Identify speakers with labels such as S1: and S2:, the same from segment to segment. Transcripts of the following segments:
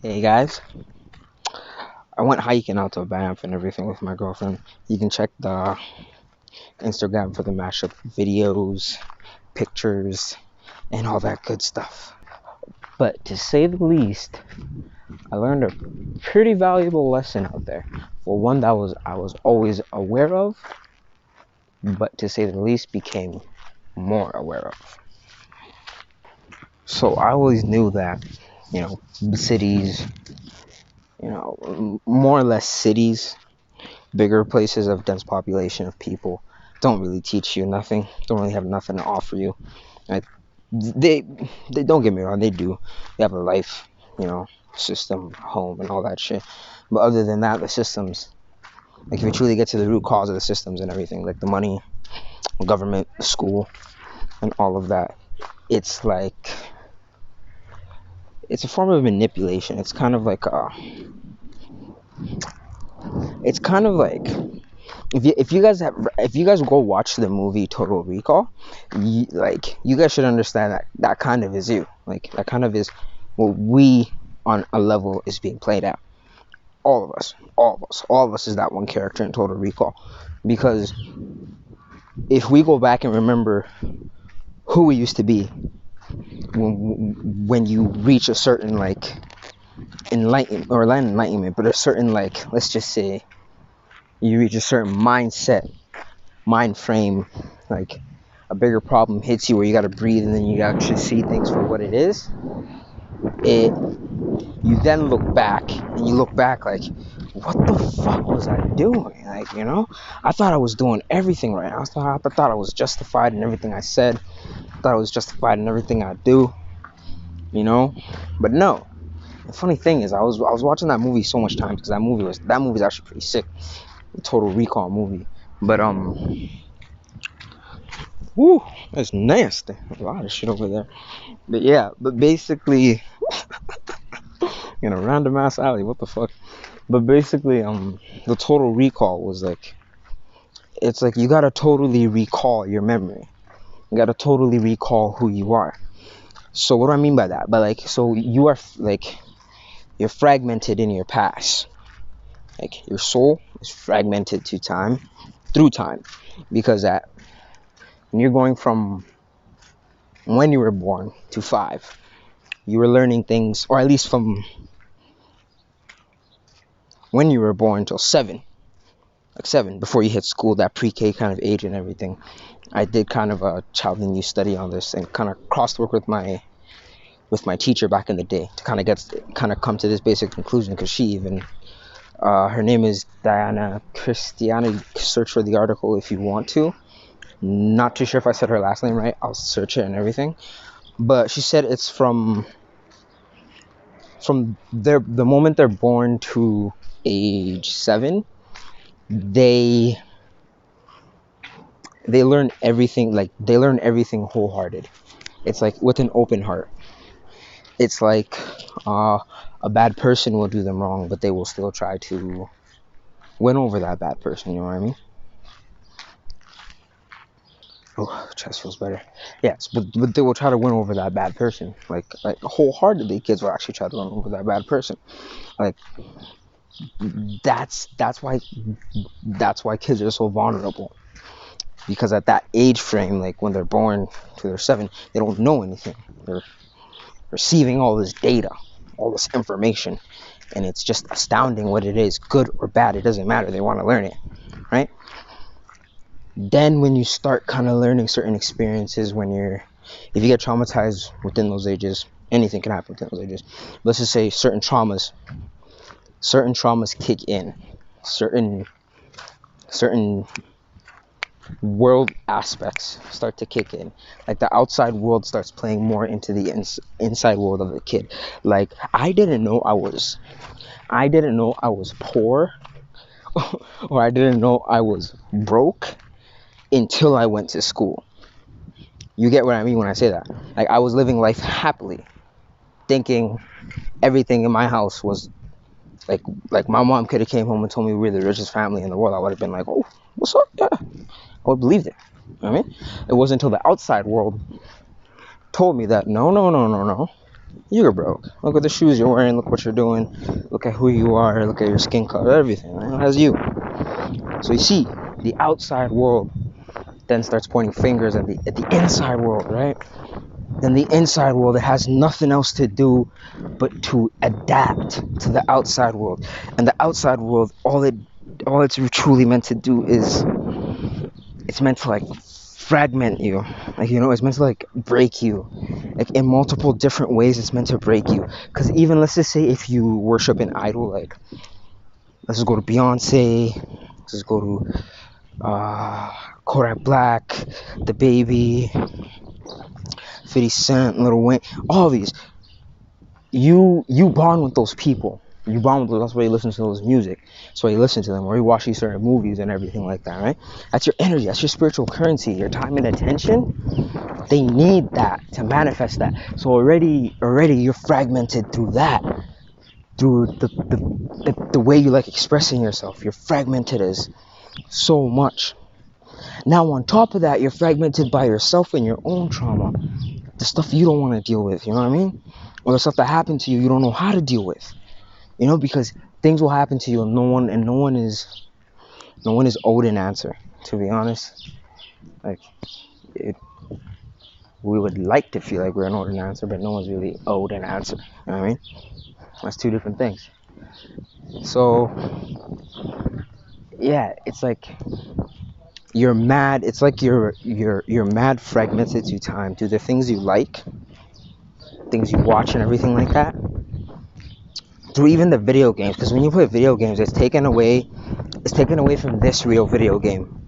S1: Hey guys, I went hiking out to Banff and everything with my girlfriend. You can check the Instagram for the mashup videos, pictures, and all that good stuff. But to say the least, I learned a pretty valuable lesson out there. Well, one that I was always aware of, but to say the least, became more aware of. So I always knew that, cities, more or less cities, bigger places of dense population of people don't really teach you nothing, don't really have nothing to offer you. Like, they they don't get me wrong, they do. They have a life, system, home, and all that shit. But other than that, the systems, like if you truly get to the root cause of the systems and everything, like the money, government, school, and all of that, it's like it's a form of manipulation. It's kind of like if you guys go watch the movie Total Recall, you guys should understand that kind of is you. Like that kind of is what we on a level is being played out. All of us is that one character in Total Recall. Because if we go back and remember who we used to be when you reach a certain like enlightenment, but a certain, like, let's just say you reach a certain mind frame, like a bigger problem hits you where you got to breathe and then you actually see things for what it is. You then look back like, what the fuck was I doing? Like, I thought I was doing everything right. I thought I was justified in everything I said. I thought I was justified in everything I do. But no. The funny thing is, I was watching that movie so much times because that movie's actually pretty sick. The Total Recall movie. But woo, that's nasty. A lot of shit over there. But yeah, basically, in a random ass alley, what the fuck? But basically, the Total Recall was like, it's like you gotta totally recall your memory. You gotta totally recall who you are. So what do I mean by that? But like, so you are like, you're fragmented in your past. Like your soul is fragmented through time, because when you're going from when you were born to 5, you were learning things, or at least from when you were born till 7, like 7 before you hit school, that pre-K kind of age and everything. I did kind of a child and youth study on this and kind of crossed work with my teacher back in the day to kind of come to this basic conclusion, because she even her name is Diana Christiana. Search for the article if you want to. Not too sure if I said her last name right. I'll search it and everything. But she said it's from the moment they're born to age 7, they learn everything. Like they learn everything wholehearted. It's like with an open heart. It's like a bad person will do them wrong, but they will still try to win over that bad person. You know what I mean? Oh, chest feels better. Yes, but they will try to win over that bad person. Like wholeheartedly, kids will actually try to win over that bad person. Like that's why kids are so vulnerable. Because at that age frame, like when they're born to their 7, they don't know anything. They're receiving all this data, all this information, and it's just astounding what it is, good or bad. It doesn't matter. They want to learn it, right? Then when you start kind of learning certain experiences, if you get traumatized within those ages, anything can happen within those ages. Let's just say certain traumas kick in, certain world aspects start to kick in. Like the outside world starts playing more into the inside world of the kid. Like I didn't know I was poor or I didn't know I was broke until I went to school. You get what I mean when I say that? Like I was living life happily, thinking everything in my house was like my mom could have came home and told me we were the richest family in the world. I would have been like, oh, what's up? Yeah, I would have believed it. You know what I mean? It wasn't until the outside world told me that no. You're broke. Look at the shoes you're wearing. Look what you're doing. Look at who you are. Look at your skin color. Everything. Right? That's you. So you see, the outside world then starts pointing fingers at the inside world, right? Then the inside world, it has nothing else to do but to adapt to the outside world. And the outside world, all it's truly meant to do is it's meant to like fragment you. Like, you know, it's meant to like break you. Like in multiple different ways it's meant to break you. Because even let's just say if you worship an idol, like let's just go to Beyonce, let's just go to Kodak Black, The Baby, 50 Cent, Lil Wayne, all these. You bond with those people. You bond with those. That's why you listen to those music. That's why you listen to them, or you watch these certain movies and everything like that, right? That's your energy. That's your spiritual currency. Your time and attention. They need that to manifest that. So already you're fragmented through that. Through the way you like expressing yourself. You're fragmented as so much. Now on top of that, you're fragmented by yourself and your own trauma. The stuff you don't want to deal with, you know what I mean? Or the stuff that happened to you don't know how to deal with. You know, because things will happen to you and no one is owed an answer, to be honest. Like we would like to feel like we're owed an answer, but no one's really owed an answer. You know what I mean? That's two different things. So yeah, it's like you're mad. It's like you're mad fragmented through time, through the things you like, things you watch and everything like that. Through even the video games, because when you play video games, it's taken away from this real video game.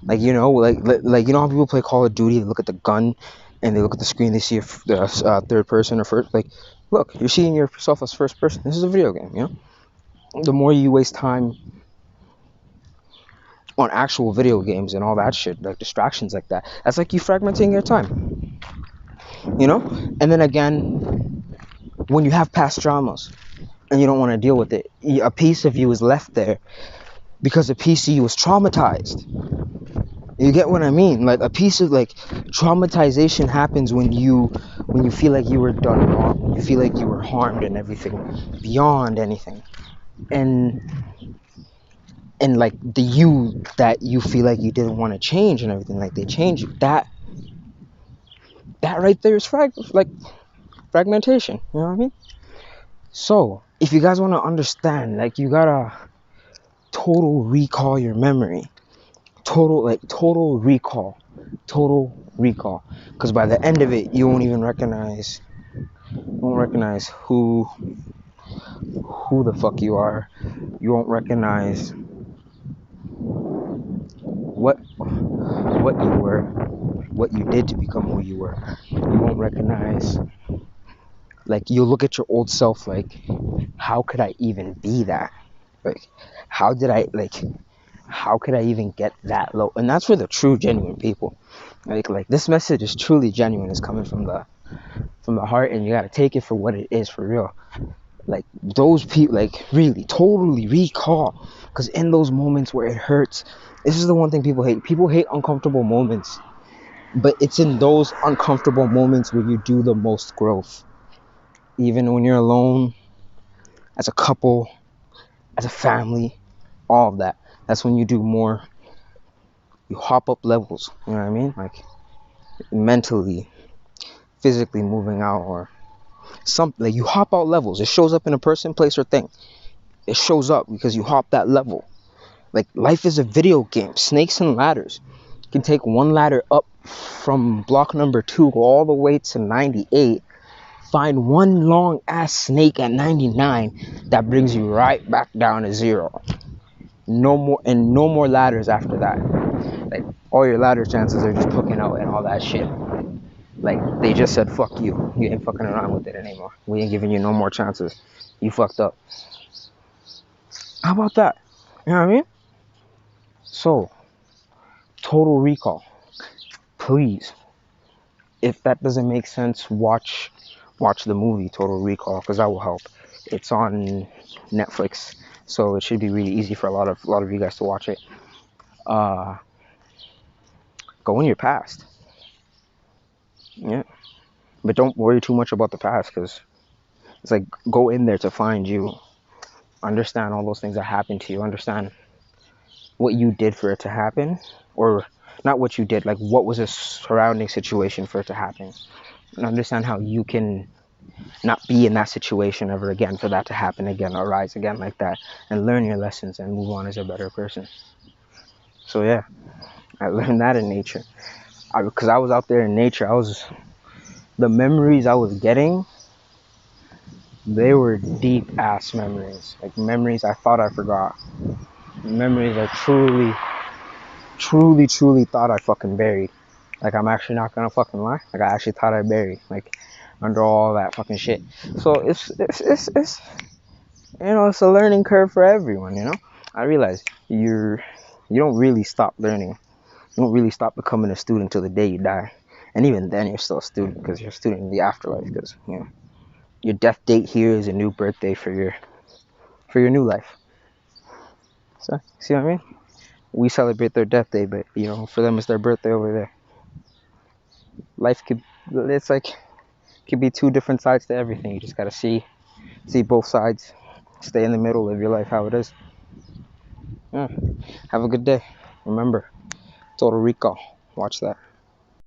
S1: Like, you know, like you know how people play Call of Duty, they look at the gun and they look at the screen, they see a third person or first. Like, look, you're seeing yourself as first person. This is a video game, you know. The more you waste time on actual video games and all that shit, like distractions like that, that's like you fragmenting your time, you know. And then again, when you have past traumas and you don't want to deal with it, a piece of you is left there because a piece of you was traumatized. You get what I mean? Like a piece of like traumatization happens when you feel like you were done wrong, when you feel like you were harmed and everything, beyond anything. And like the you that you feel like you didn't want to change and everything, like they change you. That right there is fragmentation. You know what I mean? So if you guys want to understand, like you gotta total recall your memory. Total recall. Because by the end of it, you won't even recognize who the fuck you are. You won't recognize what you were, what you did to become who you were. You won't recognize, like, you'll look at your old self like, how could I even be that? Like, how could I even get that low? And that's for the true, genuine people. Like this message is truly genuine. It's coming from the heart, and you gotta take it for what it is, for real. Like those people, like really, totally recall. Because in those moments where it hurts, this is the one thing people hate. People hate uncomfortable moments, but it's in those uncomfortable moments where you do the most growth. Even when you're alone, as a couple, as a family, all of that. That's when you do more. You hop up levels. You know what I mean? Like mentally, physically moving out, or something. Like you hop out levels. It shows up in a person, place, or thing. It shows up because you hop that level. Like life is a video game. Snakes and ladders. You can take one ladder up from block number 2, go all the way to 98. Find one long ass snake at 99 that brings you right back down to 0. No more ladders after that. Like all your ladder chances are just cooking out and all that shit. Like they just said, fuck you. You ain't fucking around with it anymore. We ain't giving you no more chances. You fucked up. How about that? You know what I mean? So, total recall. Please, if that doesn't make sense, watch the movie Total Recall, because that will help. It's on Netflix, so it should be really easy for a lot of you guys to watch it. Go in your past. Yeah. But don't worry too much about the past, because it's like, go in there to find you. Understand all those things that happened to you. Understand what you did for it to happen, or not what you did, like what was a surrounding situation for it to happen, and understand how you can not be in that situation ever again, for that to happen again, arise again like that, and learn your lessons and move on as a better person. So yeah, I learned that in nature. Because I was out there in nature, the memories I was getting, they were deep ass memories, like memories I thought I forgot, memories I truly thought I fucking buried. Like, I'm actually not gonna fucking lie. Like, I actually thought I buried, like, under all that fucking shit. So it's it's a learning curve for everyone. I realize you don't really stop learning. You don't really stop becoming a student till the day you die. And even then, you're still a student, because you're a student in the afterlife. Because your death date here is a new birthday for your new life. So, see what I mean? We celebrate their death day, but for them it's their birthday over there. Life could be two different sides to everything. You just gotta see both sides. Stay in the middle. Live your life how it is. Yeah. Have a good day. Remember, Total Recall. Watch that.